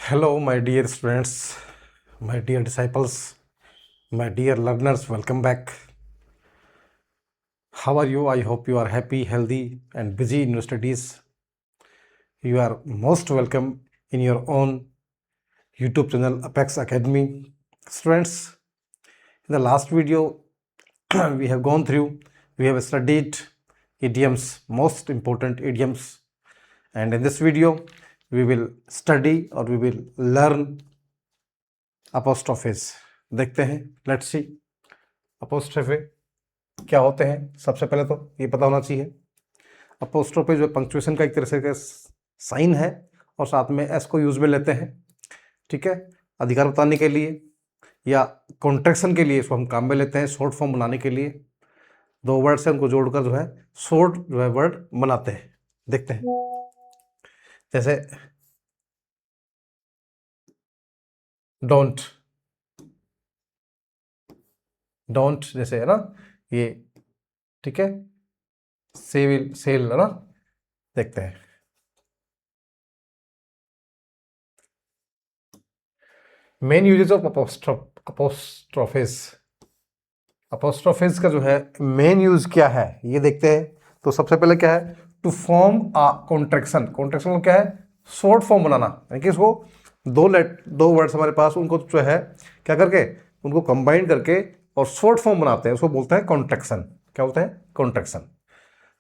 Hello, my dear students, my dear disciples, my dear learners, welcome back. How are you? I hope you are happy, healthy, and busy in your studies. You are most welcome in your own YouTube channel, Apex Academy. Students, in the last video, we have studied idioms, most important idioms. And in this video, we will study or we will learn apostrophes. देखते हैं, let's see apostrophe क्या होते हैं। सबसे पहले तो ये पता होना चाहिए अपोस्ट्रोफे जो पंक्चुएशन का एक तरह से साइन है और साथ में एस को यूज में लेते हैं, ठीक है, अधिकार बताने के लिए या कॉन्ट्रैक्शन के लिए इसको हम काम में लेते हैं, शॉर्ट फॉर्म बनाने के लिए। दो वर्ड से उनको जोड़कर जो है शॉर्ट जो है वर्ड बनाते हैं। देखते हैं, जैसे डोंट, डोंट जैसे है ना ये, ठीक है, सेल सेल है ना। देखते हैं, मेन यूजेस ऑफ अपोस्ट्रोफेस। अपोस्ट्रोफेस का जो है मेन यूज क्या है ये देखते हैं। तो सबसे पहले क्या है, to form a contraction. Contraction क्या है, शॉर्ट फॉर्म बनाना, यानी कि इसको दो वर्ड्स हमारे पास, उनको जो है क्या करके उनको कंबाइन करके और शॉर्ट फॉर्म बनाते हैं, उसको बोलते हैं कॉन्ट्रैक्शन। क्या बोलते हैं, कॉन्ट्रैक्शन।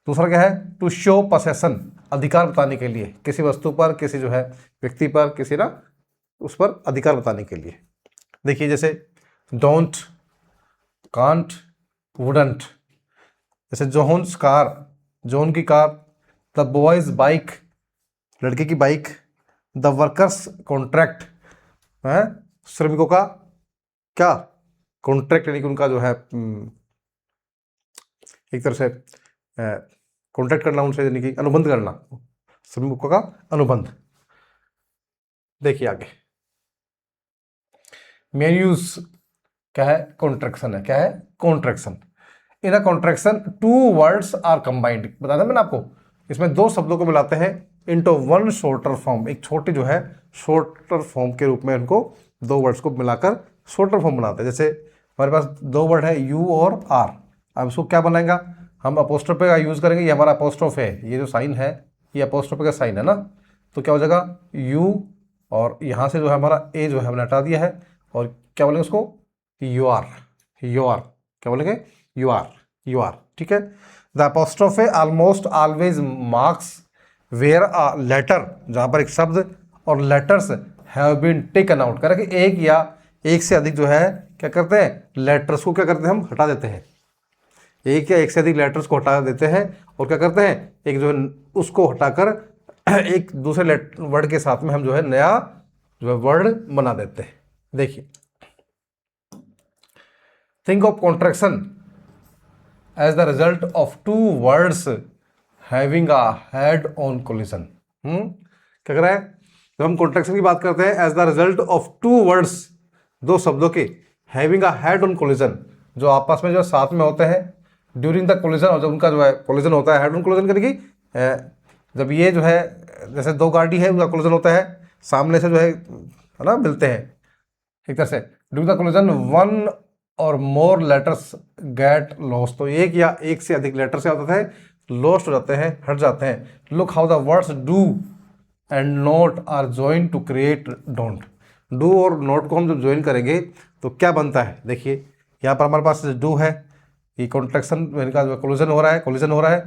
दूसरा क्या है, टू शो पोसेशन, अधिकार बताने के लिए, किसी वस्तु पर, किसी जो है व्यक्ति पर, किसी ना उस पर अधिकार बताने के लिए। देखिए जैसे डोंट, कांट, वुडंट। जैसे जोन्स कार, जोन की कार, द बॉयज बाइक, लड़के की बाइक, द वर्कर्स कॉन्ट्रैक्ट, है श्रमिकों का क्या कॉन्ट्रैक्ट, यानी कि उनका जो है एक तरह से कॉन्ट्रैक्ट करना उनसे, यानी कि अनुबंध करना, श्रमिकों का अनुबंध। देखिए आगे मेन यूज क्या है, कॉन्ट्रैक्शन है। क्या है, contraction. In a contraction two words are combined, बताया था मैंने आपको, इसमें दो शब्दों को मिलाते हैं इनटू वन शॉर्टर फॉर्म, एक छोटी जो है शॉर्टर फॉर्म के रूप में उनको दो वर्ड्स को मिलाकर शॉर्टर फॉर्म बनाते हैं। जैसे हमारे पास दो वर्ड है यू और आर, अब इसको क्या बनाएगा, हम अपोस्ट्रोफे का यूज करेंगे। ये हमारा अपोस्ट्रोफ है, ये जो साइन है ये अपोस्ट्रोफे का साइन है ना, तो क्या हो जाएगा यू, और यहाँ से जो है हमारा ए जो है हमने हटा दिया है, और क्या बोलेंगे उसको, यू आर, यू आर, क्या बोलेंगे, यू आर, यू आर, ठीक है। The apostrophe almost always marks where a letter, जहाँ पर एक शब्द और letters have been taken out, करें कि एक या एक से अधिक जो है क्या करते हैं, लेटर्स को क्या करते हैं, हम हटा देते हैं। एक या एक से अधिक लेटर्स को हटा देते हैं और क्या करते हैं, एक जो है उसको हटाकर एक दूसरे वर्ड के साथ में हम जो है नया जो है वर्ड बना देते हैं। देखिए, think of contraction as the result of two words having a head on collision. क्या कर रहा है, जब हम कॉन्ट्रैक्शन की बात करते हैं, as the result of two words, दो शब्दों के, having a head on collision, जो आपस में जो साथ में होते हैं ड्यूरिंग द कोलिजन, और जब उनका जो है कोलिजन होता है, हेड ऑन कोलिजन करने की, जब ये जो है जैसे दो गाड़ी है उनका कोलिजन होता है, सामने से जो है ना मिलते हैं एक तरह से, ड्यूरिंग द कोलिजन वन और मोर लेटर्स गेट लॉस्ट, तो एक या एक से अधिक लेटर से होता है लॉस्ट हो जाते हैं, हट जाते हैं। Look how the words do and not are join to create don't. Do और नोट को हम जब ज्वाइन करेंगे तो क्या बनता है, देखिए यहाँ पर हमारे पास डू है, ये कॉन्ट्रैक्शन का जो कोलिजन हो रहा है, कोलिजन हो रहा है,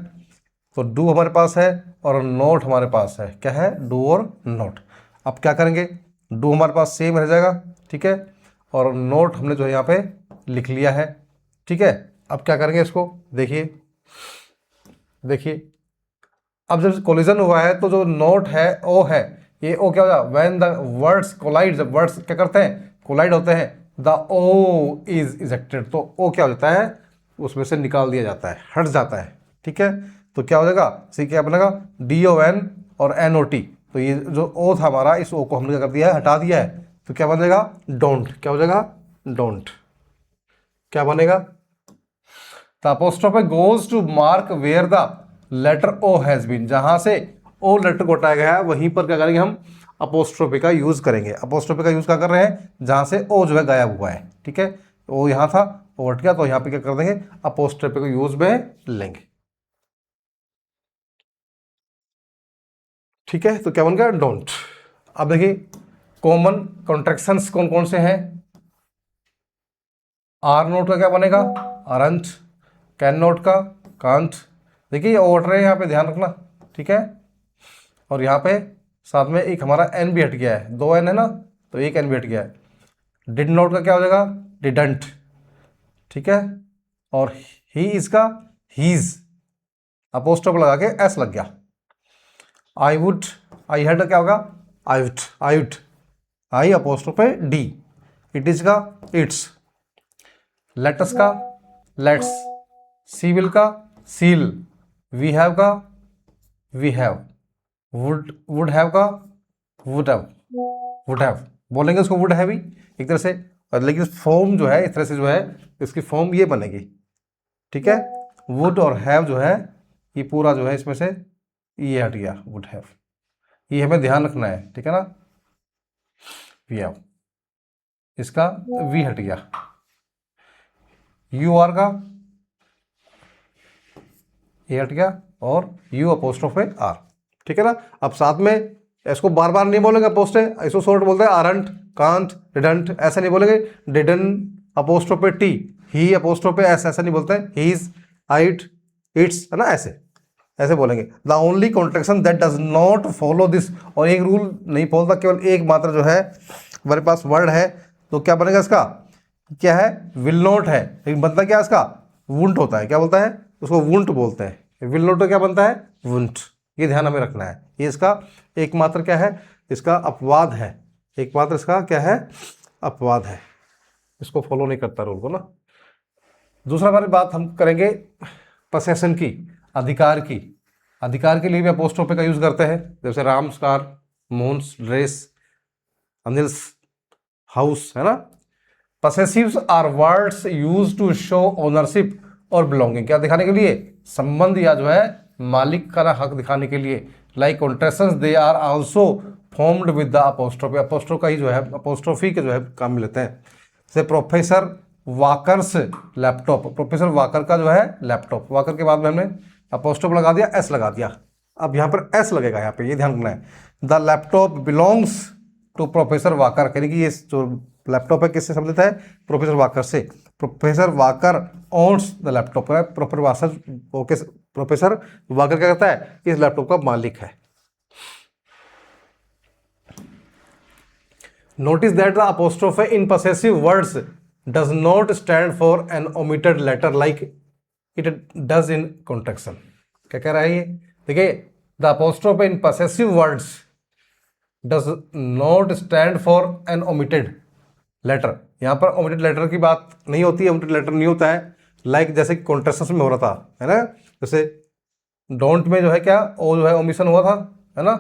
तो डू हमारे पास है और नोट हमारे पास है। क्या है, डू और नोट। अब क्या करेंगे, डू हमारे पास सेम रह जाएगा, ठीक है, और नोट हमने जो है यहाँ पे लिख लिया है, ठीक है। अब क्या करेंगे इसको, देखिए देखिए, अब जब कोलिजन हुआ है तो जो नोट है ओ है, ये ओ क्या होगा, व्हेन द वर्ड्स कोलाइड, जब वर्ड्स क्या करते हैं, कोलाइड होते हैं, द ओ इज इजेक्टेड, तो ओ क्या हो जाता है, उसमें से निकाल दिया जाता है, हट जाता है, ठीक है। तो क्या हो जाएगा, सी क्या बनेगा, डी ओ एन और एन ओ टी, तो ये जो ओ था हमारा, इस ओ को हमने क्या कर दिया है, हटा दिया है, तो क्या बनेगा, डोंट। क्या हो जाएगा, डोंट। क्या बनेगा, the apostrophe goes to mark where the letter O has been, जहां से ओ लेटर को हटाया गया है वहीं पर क्या करेंगे हम अपोस्ट्रोफी का यूज़ करेंगे। अपोस्ट्रोफी का यूज़ क्या कर रहे हैं, जहाँ से ओ जो है गायब हुआ है, ठीक है, ओ यहाँ था, ओ हट गया, तो यहाँ पे क्या कर देंगे, अपोस्ट्रोफी का यूज़ में लेंगे, ठीक है। तो क्या बन गया, डोंट। अब देखिए कॉमन कॉन्ट्रैक्शंस कौन कौन से हैं। आर नोट का क्या बनेगा, आरंट। कैन नोट का कांट। देखिए ऑर्डर है यहाँ पे, ध्यान रखना, ठीक है। और यहाँ पे साथ में एक हमारा एन भी हट गया है, 2 एन है ना, तो एक एन भी हट गया है। डिड नोट का क्या हो जाएगा, डिडंट, ठीक है। और ही इज का हीज, अपोस्ट्रोफ लगा के एस लग गया। आई वुड, आई हैड का क्या होगा, आईवुड, आईवुड, आई अपोस्ट्रोफ पे डी। इट इज का इट्स, लेटस का लेट्स, सी विल का सील, वी हैव का वी हैव, वुड हैव का वुड हैव, वुड हैव बोलेंगे उसको वुड हैव ही एक तरह से, और लेकिन फॉर्म जो है इस तरह से जो है इसकी फॉर्म ये बनेगी, ठीक है। वुड और हैव जो है ये पूरा जो है इसमें से ये हट गया, वुड हैव, ये हमें ध्यान रखना है, ठीक है ना। वी हैव, इसका वी हट गया। यू आर का ये हट गया, और यू अपोस्ट्रोफ पे आर, ठीक है ना। अब साथ में इसको बार बार नहीं बोलेंगे अपोस्टे, इसको शॉर्ट बोलते हैं आरंट, कांट, डिडंट, ऐसा नहीं बोलेंगे। डिडन अपोस्ट्रोफ पे टी, ही अपोस्ट्रोफ पे एस, ऐसा नहीं बोलते हैं। हीज, आइट, इट्स, है ना, ऐसे ऐसे बोलेंगे। The only contraction that does not follow this, और एक रूल नहीं फॉलो, केवल एक मात्र जो है हमारे पास वर्ड है, तो क्या बनेगा इसका, क्या है, विल नॉट है, लेकिन बनता क्या है इसका, वुंट होता है। क्या बोलता है उसको, वुंट बोलते हैं। विल नॉट क्या बनता है, वुंट, ये ध्यान हमें रखना है। ये इसका एकमात्र क्या है, इसका अपवाद है, एकमात्र इसका क्या है, अपवाद है, इसको फॉलो नहीं करता रूल को ना। दूसरा हमारी बात हम करेंगे पोसेशन की, अधिकार की। अधिकार के लिए भी अपोस्ट्रोफी का यूज करते हैं, जैसे Ram's car, Mon's dress, Anil's house, है ना। Possessives are words used to show ownership और बिलोंगिंग, क्या दिखाने के लिए, संबंध या जो है मालिक का हक दिखाने के लिए। Like contractions they are also formed with the apostrophe, apostrophe का ही जो है अपोस्ट्रोफी के जो है काम में लेते हैं। जैसे professor walkers laptop, professor walker का जो है लैपटॉप, वाकर के बाद में हमने अपोस्ट्रोफ लगा दिया, एस लगा दिया। अब यहाँ पर एस लगेगा, यहाँ पे ये ध्यान रखना है। The laptop belongs to professor Walker, यानी कि ये जो लैपटॉप है किससे संबंधित है, प्रोफेसर वाकर से। Professor Walker owns the laptop, professor Walker क्या करता है, इस लैपटॉप का मालिक है। Notice that the apostrophe in possessive words does not stand for an omitted letter like it does in contraction. क्या कह रहा है ये, देखिए, the apostrophe in possessive words does not stand for an omitted letter, यहाँ पर omitted letter की बात नहीं होती है, ओमिटेड लेटर नहीं होता है। लाइक जैसे कॉन्ट्रैक्शंस में हो रहा था, है ना, जैसे डोंट में जो है क्या, ओ जो है ओमिशन हुआ था, है ना,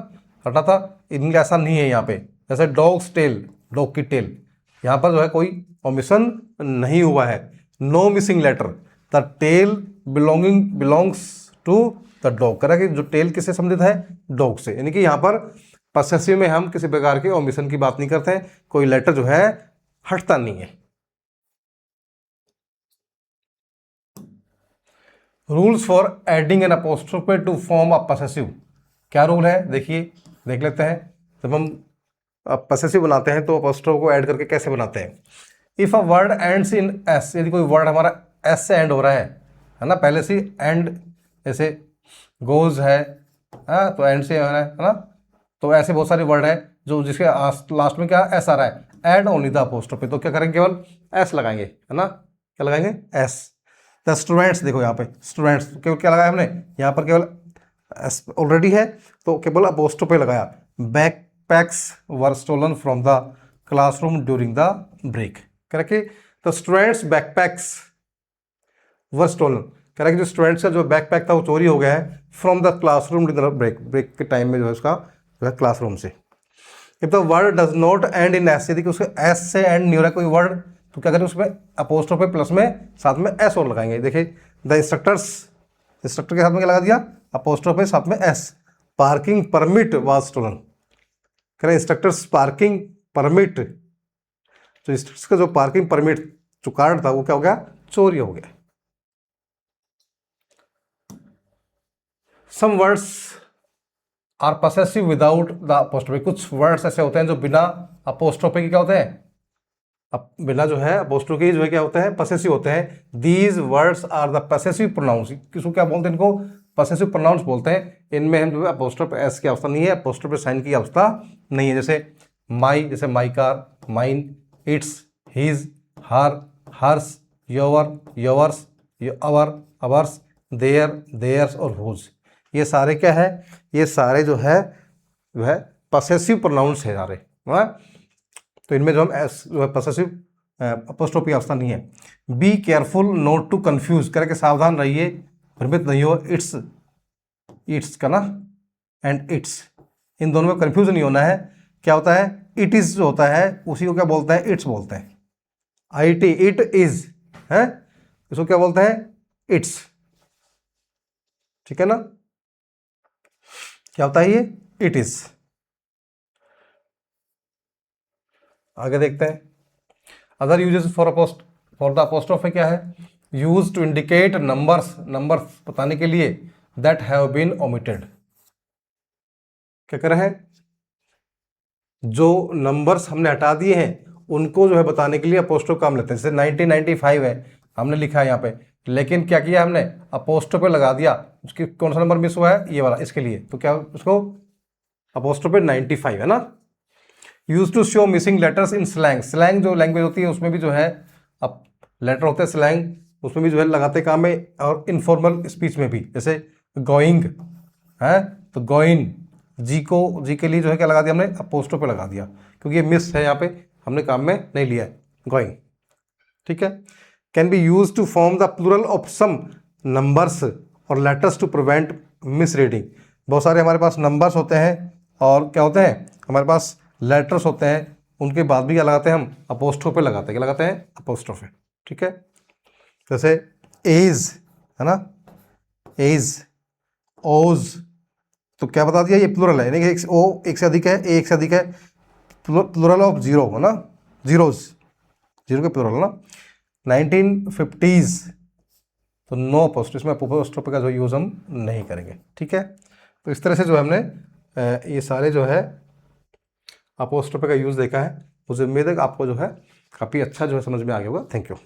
हटा था। इनका ऐसा नहीं है यहाँ पे, जैसे डॉग्स टेल, डॉग की टेल, यहाँ पर जो है कोई ओमिशन नहीं हुआ है। No missing letter, the tail belongs to the dog, कह कि जो टेल किससे संबंधित है, डॉग से। यानी कि यहाँ पर पोसेसिव में हम किसी प्रकार के ओमिशन की बात नहीं करते हैं, कोई लेटर जो है हटता नहीं है। Rules for adding an apostrophe to form a possessive, क्या रूल है, देखिए देख लेते हैं। जब हम पोसेसिव बनाते हैं तो अपोस्ट्रोफ को ऐड करके कैसे बनाते हैं। If a word ends in S, यदि कोई वर्ड हमारा एस से एंड हो रहा है ना, पहले से एंड, जैसे गोज है, तो एंड से है ना, तो ऐसे बहुत सारे वर्ड है जो जिसके लास्ट में क्या एस आ रहा है, एड ओनली द अपोस्ट्रोफी, तो क्या करेंगे, केवल एस लगाएंगे, है ना, क्या लगाएंगे, एस। द स्टूडेंट्स, देखो यहाँ पे स्टूडेंट्स केवल क्या लगाया हमने, यहाँ पर केवल एस ऑलरेडी है, तो केवल अपोस्ट्रोफी लगाया। Backpacks were stolen from the classroom during the break, correct. The students' backpacks were stolen, कह रहा है कि जो स्टूडेंट्स का जो बैकपैक था वो चोरी हो गया है from the classroom during the break, break के टाइम में जो है उसका जो है क्लासरूम से। If the word does not end in S, यदि उसके एस से एंड नहीं हो रहा है कोई वर्ड, तो क्या करें, उसमें अपोस्ट्रोफी प्लस में साथ में एस और लगाएंगे। देखिए द इंस्ट्रक्टर्स, इंस्ट्रक्टर के साथ में क्या लगा दिया, अपोस्ट्रोफी साथ में S. Parking permit was stolen, कह रहे इंस्ट्रक्टर्स पार्किंग परमिट, तो इंस्ट्रक्टर्स का जो पार्किंग परमिट जो कार्ड था वो क्या हो गया, चोरी हो गया। Some words are possessive without the apostrophe, कुछ वर्ड्स ऐसे होते हैं जो बिना अपोस्ट्रोफी के क्या होते हैं, अब बिना जो है अपोस्ट्रोफी जो है क्या होते हैं, पसेसिव होते हैं। These words are the possessive pronouns, किसको क्या बोलते हैं, इनको पसेसिव प्रोनाउंस बोलते हैं। इनमें हम जो है अपोस्ट्रोफ एस की अवस्था नहीं है, अपोस्ट्रोफ साइन की अवस्था नहीं है। जैसे माई, जैसे my car, mine, its, his, her, hers, your, yours, our, ours, their, theirs और हुज, ये सारे क्या है, ये सारे जो है पसेसिव प्रोनाउंस है सारे, है? तो इनमें जो हम एस जो है पसेसिव अपोस्ट्रोफी अवस्था नहीं है। Be careful not to confuse, करके सावधान रहिए, भ्रमित नहीं हो। इट्स, इट्स का ना एंड इट्स, इन दोनों में कंफ्यूज नहीं होना है। क्या होता है, इट इज जो होता है उसी को क्या बोलते हैं, इट्स बोलते हैं। आई टी, इट इज है, इसको क्या बोलते हैं, इट्स, ठीक है ना। क्या होता है ये, इट इज। आगे देखते हैं। Other uses for the apostrophe क्या है, use to indicate numbers, numbers बताने के लिए, दैट हैव बीन ओमिटेड। क्या कर रहे हैं, जो नंबर्स हमने हटा दिए हैं उनको जो है बताने के लिए अपोस्ट्रोफ काम लेते हैं। जैसे 1995 है, हमने लिखा है यहाँ पे, लेकिन क्या किया हमने, अपोस्ट्रोफ पे लगा दिया, उसकी कौन सा नंबर मिस हुआ है, ये वाला, इसके लिए तो क्या उसको अपोस्ट्रोफ पे 95 है ना। Use to show missing letters in slang, slang जो लैंग्वेज होती है उसमें भी जो है अब लेटर होते हैं स्लैंग, उसमें भी जो है लगाते काम में, और इनफॉर्मल स्पीच में भी, जैसे गोइंग है तो गोइन, जी को, जी के लिए जो है क्या लगा दिया हमने, अपोस्ट्रोफ पे लगा दिया, क्योंकि ये मिस है यहाँ पे, हमने काम में नहीं लिया है, गोइंग, ठीक है। Can be use to form the plural of some numbers और letters to prevent misreading, बहुत सारे हमारे पास नंबर्स होते हैं और क्या होते हैं हमारे पास लेटर्स होते हैं, उनके बाद भी क्या लगाते हैं हम, अपोस्ट्रोफ पे लगाते हैं, क्या लगाते हैं, अपोस्ट्रोफ, ठीक है। जैसे एज है ना, एज, ओज, तो क्या बता दिया, ये प्लूरल है, यानी कि एक से अधिक है, ए एक से अधिक है, प्लूरल ऑफ जीरो है ना, जीरोज, जीरो के प्लूरल है ना। 1950s, तो नो अपोस्ट्रोफ, इसमें अपोस्ट्रोफ का जो यूज़ हम नहीं करेंगे, ठीक है। तो इस तरह से जो हमने ये सारे जो है अपोस्ट्रोफ का यूज़ देखा है, मुझे उम्मीद है कि आपको जो है काफ़ी अच्छा जो है समझ में आ गया होगा। Thank you.